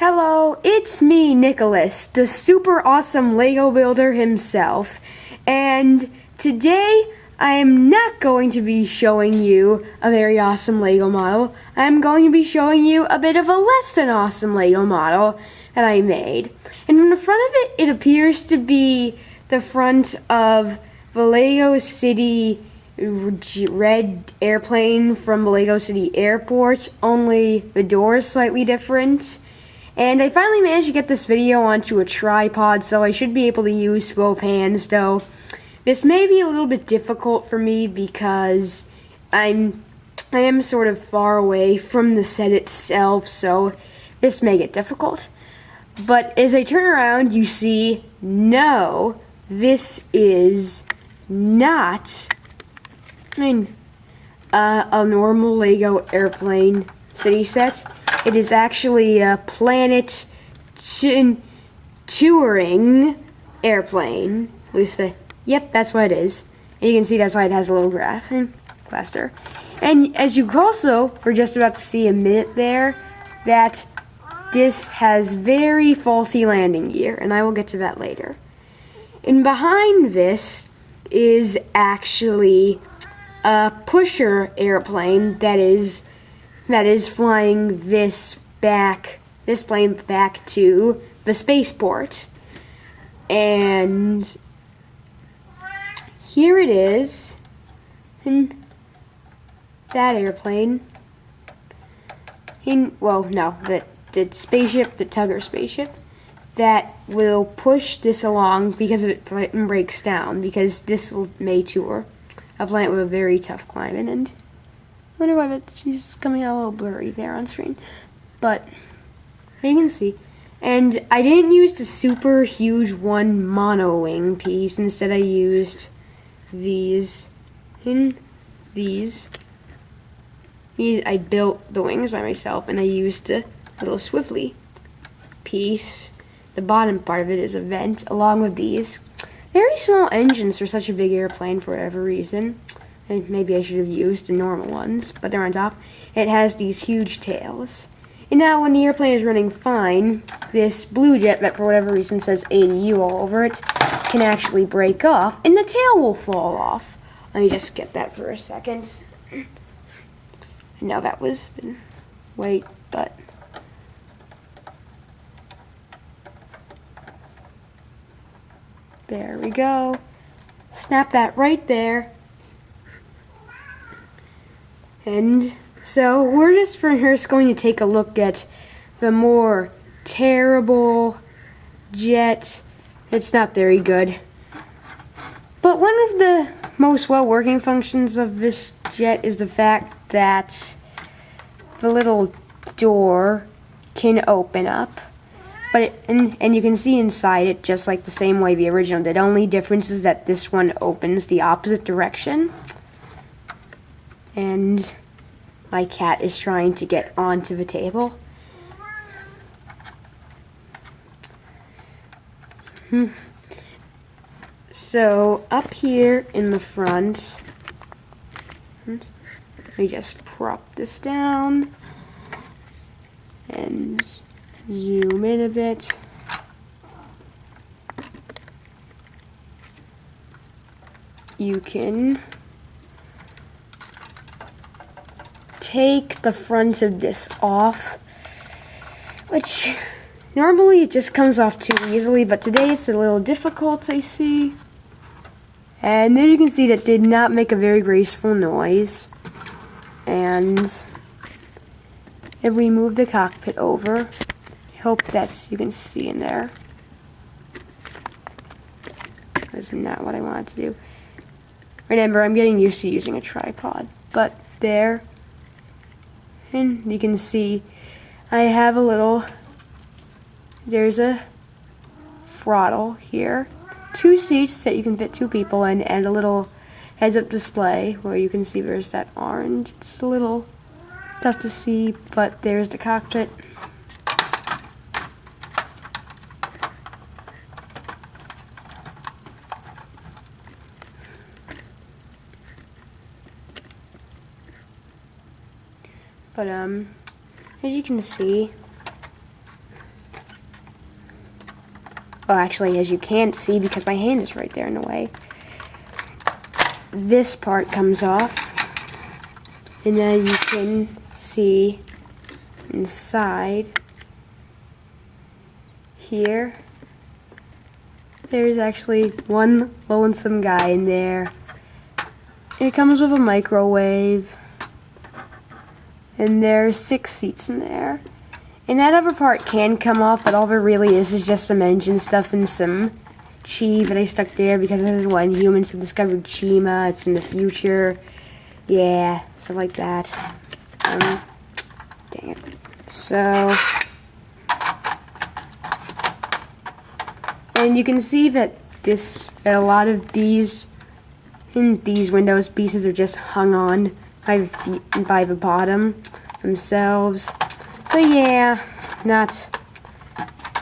Hello, it's me, Nicholas, the super awesome Lego builder himself, and today I am not going to be showing you a very awesome Lego model. I'm going to be showing you a bit of a less than awesome Lego model that I made. And in the front of it, it appears to be the front of the Lego City red airplane from the Lego City Airport, only the door is slightly different. And I finally managed to get this video onto a tripod, so I should be able to use both hands, though this may be a little bit difficult for me because I am sort of far away from the set itself, so this may get difficult. But as I turn around, you see, no, this is not a normal Lego airplane city set. It is actually a planet touring airplane. At least, yep, that's what it is. And you can see that's why it has a little graph and plaster. And as you also were just about to see a minute there, that this has very faulty landing gear, and I will get to that later. And behind this is actually a pusher airplane that is flying this plane back to the spaceport. And here it is, and that airplane. The spaceship, the tugger spaceship, that will push this along because if it breaks down, because this may tour a planet with a very tough climate. And I wonder why she's coming out a little blurry there on screen, but you can see. And I didn't use the super huge one mono wing piece. Instead, I used these. I built the wings by myself, and I used a little swivelly piece. The bottom part of it is a vent, along with these very small engines for such a big airplane for whatever reason. And maybe I should have used the normal ones, but they're on top. It has these huge tails. And now when the airplane is running fine, this blue jet that for whatever reason says ADU all over it can actually break off, and the tail will fall off. Let me just get that for a second. I know that was, wait, but there we go. Snap that right there. And so we're just going to take a look at the more terrible jet. It's not very good. But one of the most well-working functions of this jet is the fact that the little door can open up. But and you can see inside it just like the same way the original did. Only difference is that this one opens the opposite direction. And my cat is trying to get onto the table. So up here in the front, let me just prop this down and zoom in a bit. You can take the front of this off, which normally it just comes off too easily, but today it's a little difficult, I see. And as you can see, that did not make a very graceful noise. And if we move the cockpit over, I hope that you can see in there. That's not what I wanted to do. Remember, I'm getting used to using a tripod, but there. And you can see I have there's a throttle here, 2 seats that you can fit 2 people in, and a little heads-up display where you can see there's that orange. It's a little tough to see, but there's the cockpit. But as you can see, well, actually, as you can't see because my hand is right there in the way, this part comes off, and then you can see inside here, there's actually one lonesome guy in there. It comes with a microwave, and there's 6 seats in there. And that other part can come off, but all there really is just some engine stuff and some chi that I stuck there because this is when humans have discovered Chima. It's in the future. Yeah, stuff like that. Dang it. So, and you can see that a lot of these windows pieces are just hung on by the bottom themselves. So yeah,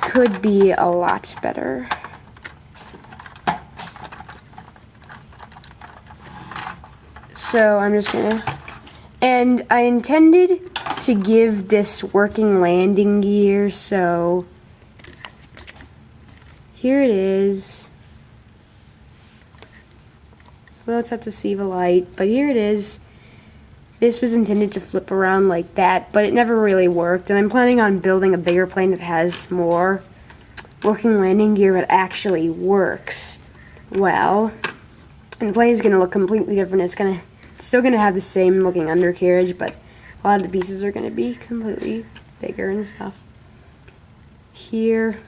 could be a lot better. So I'm just gonna, and I intended to give this working landing gear, so here it is. So let's have to see the light, but here it is. This was intended to flip around like that, but it never really worked, and I'm planning on building a bigger plane that has more working landing gear that actually works well. And the plane is going to look completely different. It's still going to have the same looking undercarriage, but a lot of the pieces are going to be completely bigger and stuff. Here.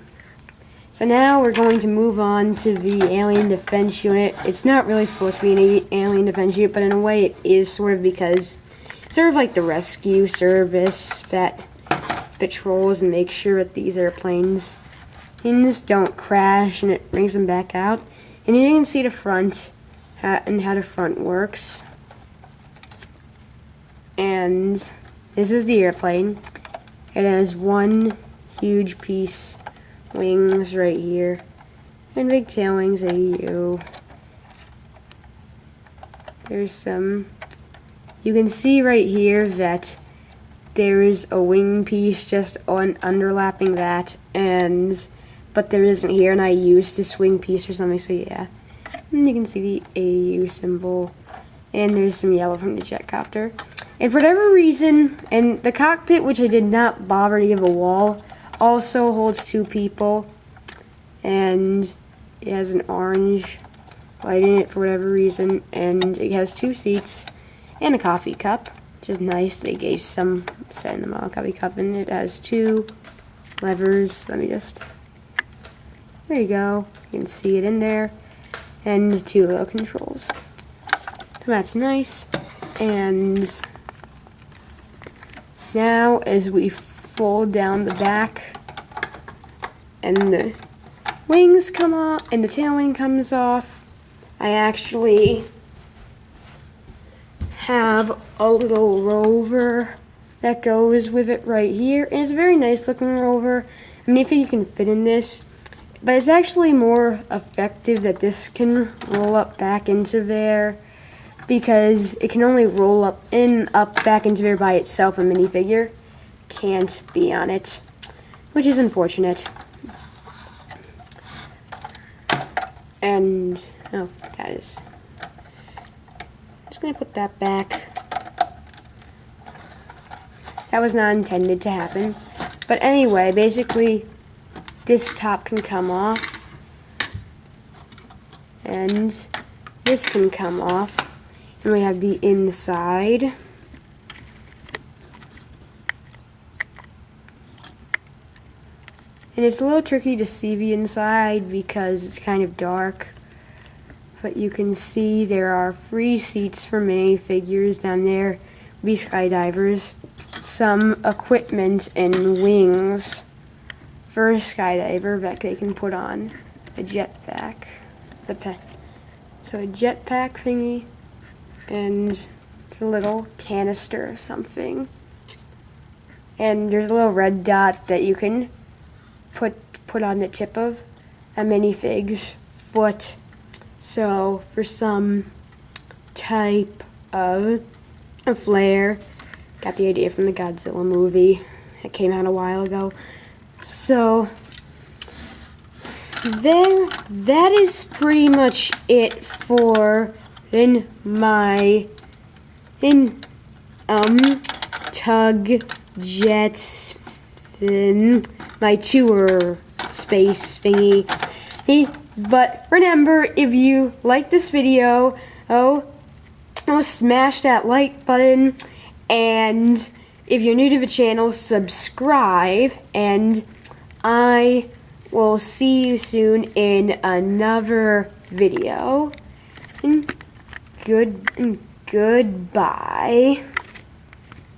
So now we're going to move on to the Alien Defense Unit. It's not really supposed to be an Alien Defense Unit, but in a way it is sort of, because it's sort of like the rescue service that patrols and makes sure that these airplanes don't crash, and it brings them back out. And you can see the front and how the front works. And this is the airplane. It has one huge piece, wings right here, and big tail wings, AU. There's some, you can see right here that there is a wing piece just underlapping that, but there isn't here, and I used this wing piece or something, so yeah. And you can see the AU symbol, and there's some yellow from the jet copter. And for whatever reason, and the cockpit, which I did not bother to give a wall, also holds 2 people, and it has an orange light in it for whatever reason, and it has 2 seats and a coffee cup, which is nice. They gave some cinema coffee cup, and it has 2 levers. Let me just, there you go, you can see it in there, and 2 little controls. So that's nice. And now as we fold down the back, and the wings come off, and the tail wing comes off, I actually have a little rover that goes with it right here. And it's a very nice looking rover. I mean, if you can fit in this, but it's actually more effective that this can roll up back into there, because it can only roll up back into there by itself. A minifigure can't be on it, which is unfortunate. And oh, that is, just gonna put that back. That was not intended to happen, but anyway, basically this top can come off, and this can come off, and we have the inside. And it's a little tricky to see the inside because it's kind of dark, but you can see there are free seats for minifigures down there, be skydivers, some equipment and wings for a skydiver that they can put on a jetpack, so a jetpack thingy, and it's a little canister of something, and there's a little red dot that you can put on the tip of a minifig's foot. So for some type of a flare, got the idea from the Godzilla movie. It came out a while ago. So that is pretty much it for tug jet my tour space thingy. But remember, if you like this video, smash that like button, and if you're new to the channel, subscribe, and I will see you soon in another video. And goodbye.